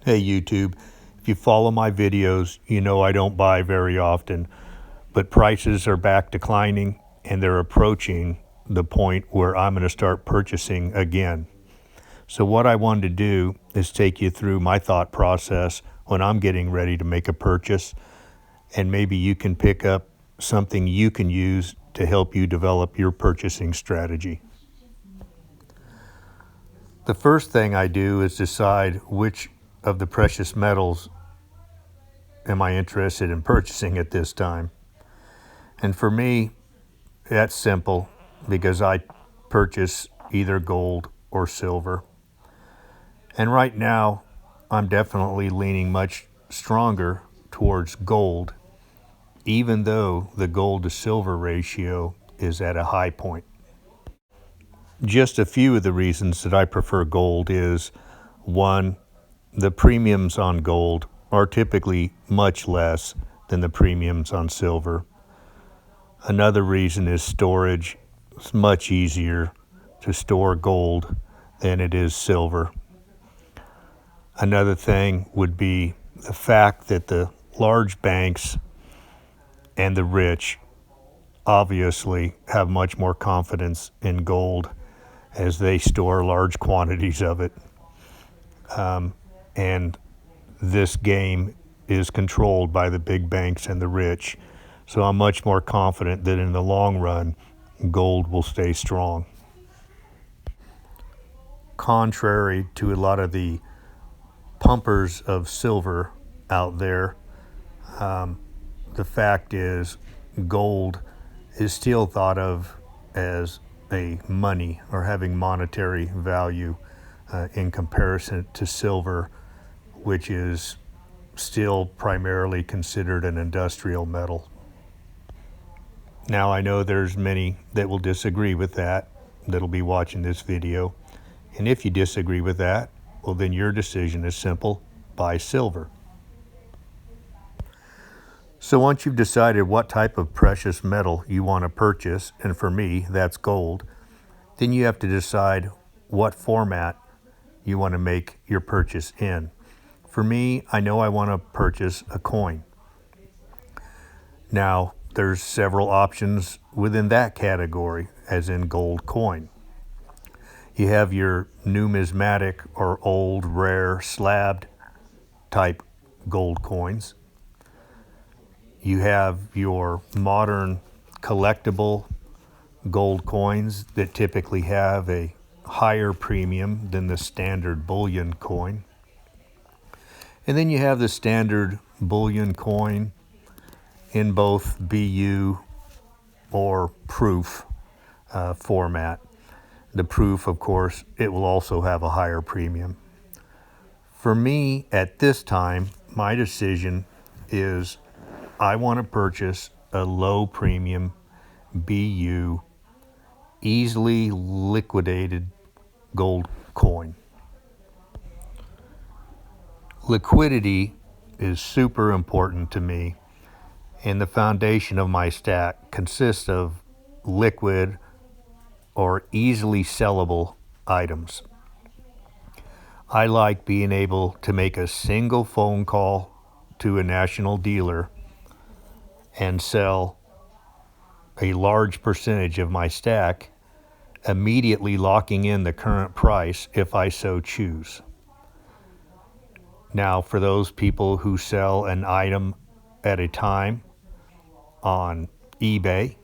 Hey YouTube, if you follow my videos, you know I don't buy very often, but prices are back declining and they're approaching the point where I'm going to start purchasing again. So what I wanted to do is take you through my thought process when I'm getting ready to make a purchase, and maybe you can pick up something you can use to help you develop your purchasing strategy. The first thing I do is decide which of the precious metals am I interested in purchasing at this time. And for me, that's simple because I purchase either gold or silver. And right now, I'm definitely leaning much stronger towards gold, even though the gold to silver ratio is at a high point. Just a few of the reasons that I prefer gold is, one, the premiums on gold are typically much less than the premiums on silver. Another reason is storage. It's much easier to store gold than it is silver. Another thing would be the fact that the large banks and the rich obviously have much more confidence in gold as they store large quantities of it. And this game is controlled by the big banks and the rich. So I'm much more confident that in the long run, gold will stay strong. Contrary to a lot of the pumpers of silver out there, the fact is gold is still thought of as a money or having monetary value in comparison to silver, which is still primarily considered an industrial metal. Now I know there's many that will disagree with that'll be watching this video. And if you disagree with that, well then your decision is simple: buy silver. So once you've decided what type of precious metal you want to purchase, and for me that's gold, then you have to decide what format you want to make your purchase in. For me, I know I want to purchase a coin. Now, there's several options within that category, as in gold coin. You have your numismatic or old, rare, slabbed type gold coins. You have your modern collectible gold coins that typically have a higher premium than the standard bullion coin. And then you have the standard bullion coin in both BU or proof format. The proof, of course, it will also have a higher premium. For me, at this time, my decision is I want to purchase a low premium BU, easily liquidated gold coin. Liquidity is super important to me, and the foundation of my stack consists of liquid or easily sellable items. I like being able to make a single phone call to a national dealer and sell a large percentage of my stack, immediately locking in the current price if I so choose. Now, for those people who sell an item at a time on eBay,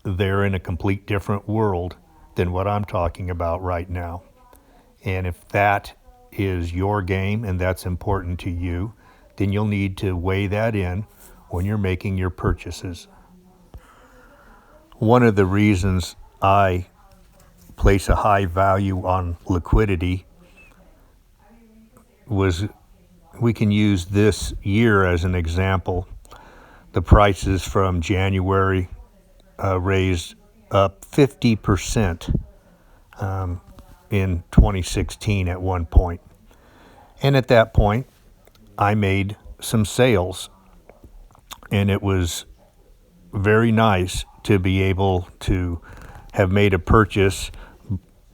they're in a complete different world than what I'm talking about right now. And if that is your game and that's important to you, then you'll need to weigh that in when you're making your purchases. One of the reasons I place a high value on liquidity was, we can use this year as an example. The prices from January raised up 50% in 2016 at one point. And at that point, I made some sales. And it was very nice to be able to have made a purchase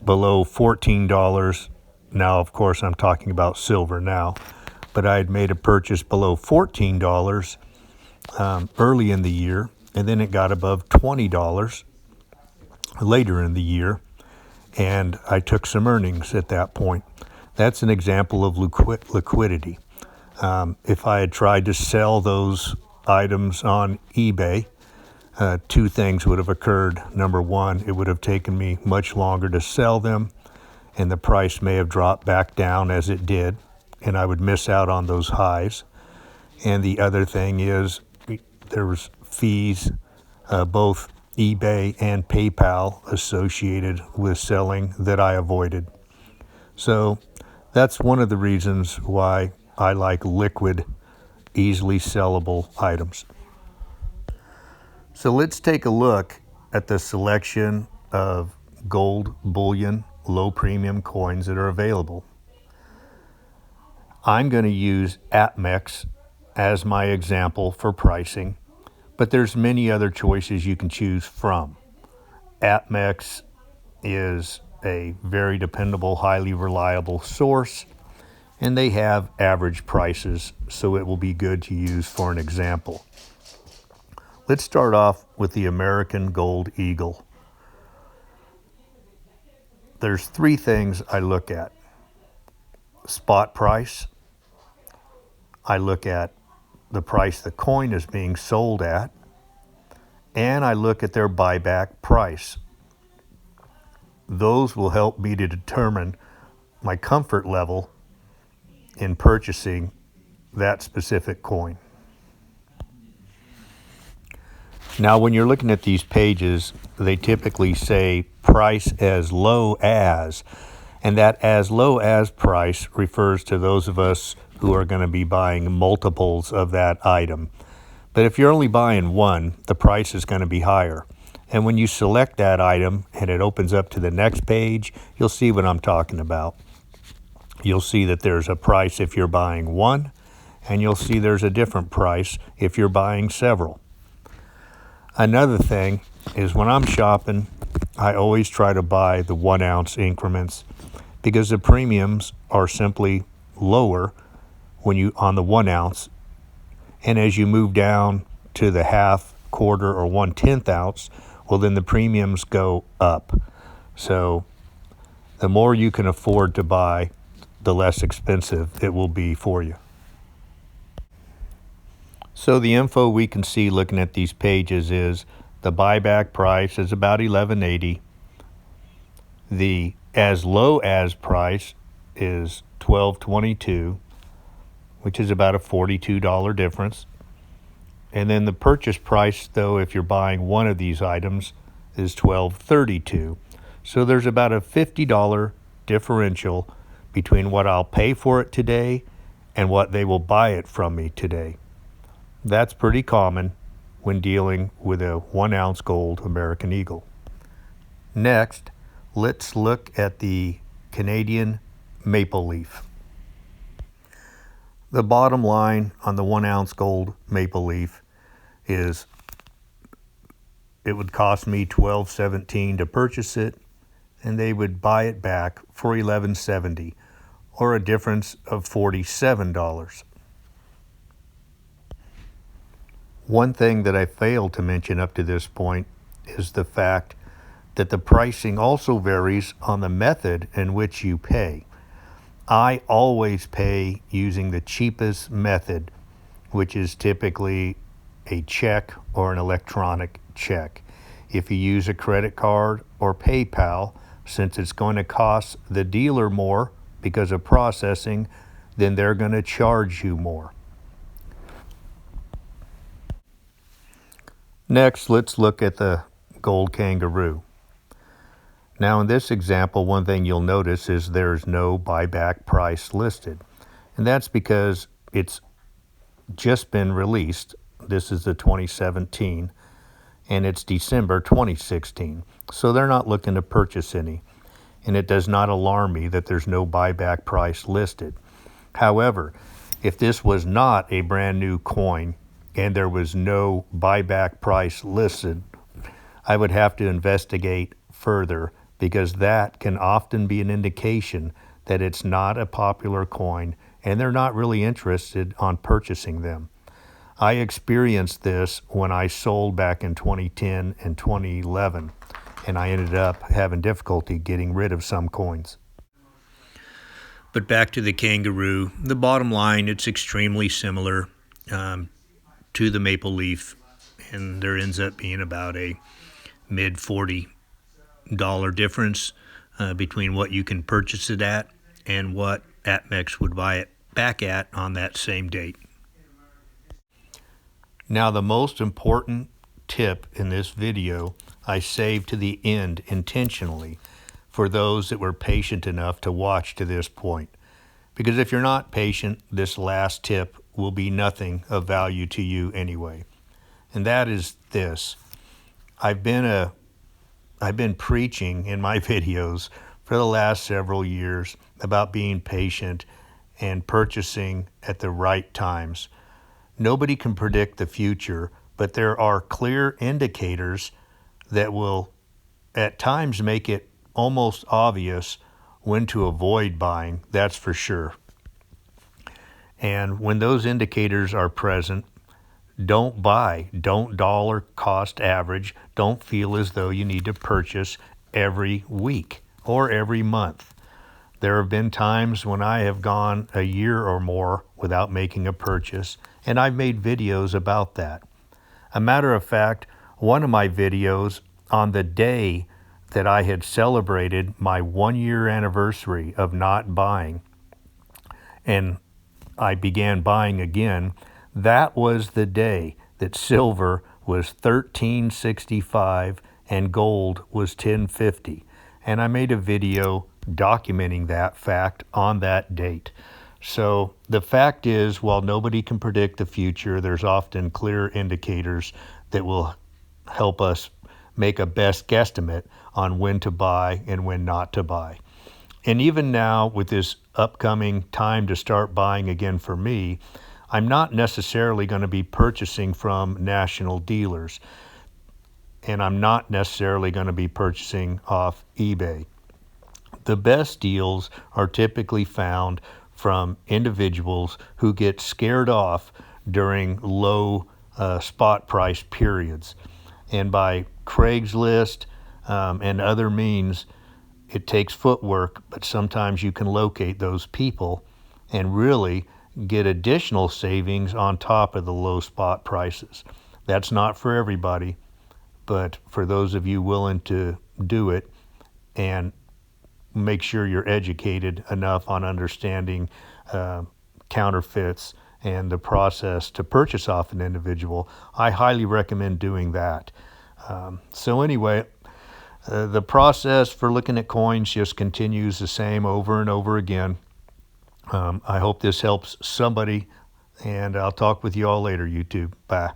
below $14 Now, of course, I'm talking about silver now, but I had made a purchase below $14 early in the year, and then it got above $20 later in the year, and I took some earnings at that point. That's an example of liquidity. If I had tried to sell those items on eBay, two things would have occurred. Number one, it would have taken me much longer to sell them, and the price may have dropped back down as it did, and I would miss out on those highs. And the other thing is there was fees, both eBay and PayPal associated with selling that I avoided. So that's one of the reasons why I like liquid, easily sellable items. So let's take a look at the selection of gold, bullion, low premium coins that are available. I'm going to use APMEX as my example for pricing, but there's many other choices you can choose from. APMEX is a very dependable, highly reliable source, and they have average prices, so it will be good to use for an example. Let's start off with the American Gold Eagle. There's three things I look at. Spot price. I look at the price the coin is being sold at, and I look at their buyback price. Those will help me to determine my comfort level in purchasing that specific coin. Now, when you're looking at these pages, they typically say price as low as, and that as low as price refers to those of us who are going to be buying multiples of that item. But if you're only buying one, the price is going to be higher. And when you select that item and it opens up to the next page, you'll see what I'm talking about. You'll see that there's a price if you're buying one, and you'll see there's a different price if you're buying several. Another thing is when I'm shopping, I always try to buy the 1 ounce increments because the premiums are simply lower when you on the 1 ounce, and as you move down to the half, quarter, or 1/10 ounce, well, then the premiums go up. So the more you can afford to buy, the less expensive it will be for you. So the info we can see looking at these pages is the buyback price is about $11.80. The as low as price is $12.22, which is about a $42 difference. And then the purchase price, though, if you're buying one of these items, is $12.32. So there's about a $50 differential between what I'll pay for it today and what they will buy it from me today. That's pretty common when dealing with a 1 ounce gold American Eagle. Next, let's look at the Canadian maple leaf. The bottom line on the 1 ounce gold maple leaf is it would cost me $12.17 to purchase it, and they would buy it back for $11.70, or a difference of $47. One thing that I failed to mention up to this point is the fact that the pricing also varies on the method in which you pay. I always pay using the cheapest method, which is typically a check or an electronic check. If you use a credit card or PayPal, since it's going to cost the dealer more because of processing, then they're going to charge you more. Next, let's look at the gold Kangaroo. Now, in this example, one thing you'll notice is there's no buyback price listed. And that's because it's just been released. This is the 2017, and it's December 2016. So they're not looking to purchase any. And it does not alarm me that there's no buyback price listed. However, if this was not a brand new coin and there was no buyback price listed, I would have to investigate further, because that can often be an indication that it's not a popular coin and they're not really interested on purchasing them. I experienced this when I sold back in 2010 and 2011, and I ended up having difficulty getting rid of some coins. But back to the Kangaroo, the bottom line, it's extremely similar to the Maple Leaf, and there ends up being about a mid $40 difference between what you can purchase it at and what APMEX would buy it back at on that same date. Now, the most important tip in this video I saved to the end intentionally for those that were patient enough to watch to this point. Because if you're not patient, this last tip will be nothing of value to you anyway. And that is this. I've been preaching in my videos for the last several years about being patient and purchasing at the right times. Nobody can predict the future, but there are clear indicators that will at times make it almost obvious when to avoid buying, that's for sure. And when those indicators are present, don't buy, don't dollar cost average, don't feel as though you need to purchase every week or every month. There have been times when I have gone a year or more without making a purchase, and I've made videos about that. A matter of fact, one of my videos on the day that I had celebrated my 1-year anniversary of not buying, and I began buying again, that was the day that silver was $13.65 and gold was $10.50. And I made a video documenting that fact on that date. So the fact is, while nobody can predict the future, there's often clear indicators that will help us make a best guesstimate on when to buy and when not to buy. And even now, with this upcoming time to start buying again for me, I'm not necessarily going to be purchasing from national dealers, and I'm not necessarily going to be purchasing off eBay. The best deals are typically found from individuals who get scared off during low spot price periods. And by Craigslist and other means, it takes footwork, but sometimes you can locate those people and really get additional savings on top of the low spot prices. That's not for everybody, but for those of you willing to do it, and make sure you're educated enough on understanding counterfeits and the process to purchase off an individual, I highly recommend doing that. So anyway, the process for looking at coins just continues the same over and over again. I hope this helps somebody, and I'll talk with you all later, YouTube. Bye.